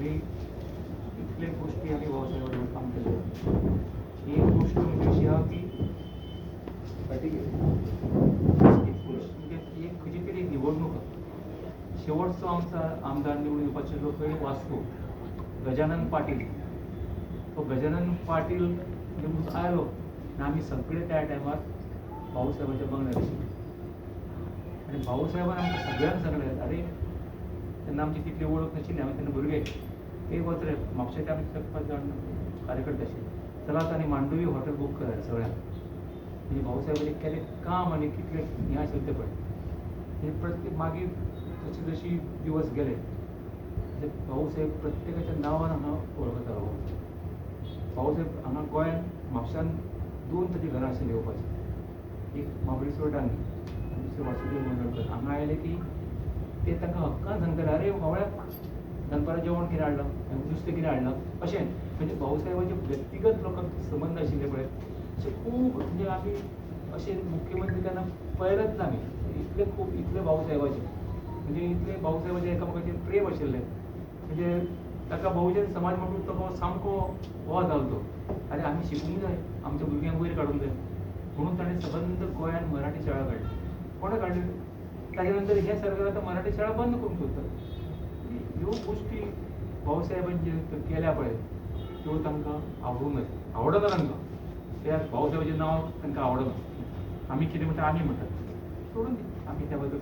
आम्ही इतले गोष्टी आम्ही भाऊसाहेबांवर काम केलं. एक गोष्ट म्हणजे अशी आहे की म्हणजे एक खंयची तरी निवडणूक शेवटचो आमचा आमदार निवडून येवपाचे जो पयलीं वास्को गजानन पाटील, तो गजानन पाटील निवडून आयलो आनी आमी सगळे त्या टायमार भाऊसाहेबांच्या बंगल्यार आशिल्ले. आनी भाऊसाहेबान आमकां सगळ्यांक सांगलें, अरे तेन्ना आमची तितली वळख नाशिल्ली, आमी तेन्ना भुरगे, एक वच रे म्हापशेंचे आमी 5 जाण कार्यकर्ते आशिल्ले, चलात आनी मांडवी हॉटेल बूक करात सगळ्यांक. म्हणजे भाऊसाहेबांनी केलें काम आनी कितलें हें आशिल्लें तें पळय. प्रत्येक मागीर जशी जशी दिवस गेले भाऊसाहेब प्रत्येकाच्या नांवान हांगा वळखतालो. भाऊसाहेब हांगा गोंयांत म्हापशान 2 ताची घरां आशिल्लीं येवपाची, एक महाबळेश्वर डांगी आनी दुसरें वासुदेव मंगळकर. हांगा आयले की ते तांकां हक्कान सांगताले, अरे मावळ्याक दनपारां जेवण कितें हाडलां, नुस्तें कितें हाडलां, अशें. म्हणजे भाऊसाहेबाचे व्यक्तिगत लोकांक संबंद आशिल्ले पळय, अशें खूब. म्हणजे आमी अशे मुख्यमंत्री तेन्ना पळयलेच ना आमी, इतले खूब इतले भाऊसाहेबाचे, म्हणजे इतले भाऊसाहेबाचे एकामेकाचेर प्रेम आशिल्लें. म्हणजे ताका बहुजन समाज म्हणून तो सामको हो जालो तो, अरे आमी शिकूंक जाय, आमच्या भुरग्यांक वयर काडूंक जाय म्हणून ताणें सबंद गोंयांत मराठी शाळा काडली. कोणें काडली? ताजे नंतर हे सरकार आतां मराठी शाळा बंद करूंक सोदता. ह्यो गोश्टी भाऊसाहेबान ज्यो केल्या पळय त्यो तांकां आवडना तांकां. त्या भाऊसाहेबाचें नांव तांकां आवडना. आमी कितें म्हणटा आमी म्हणटात, सोडून दी, आमी त्या बद्दल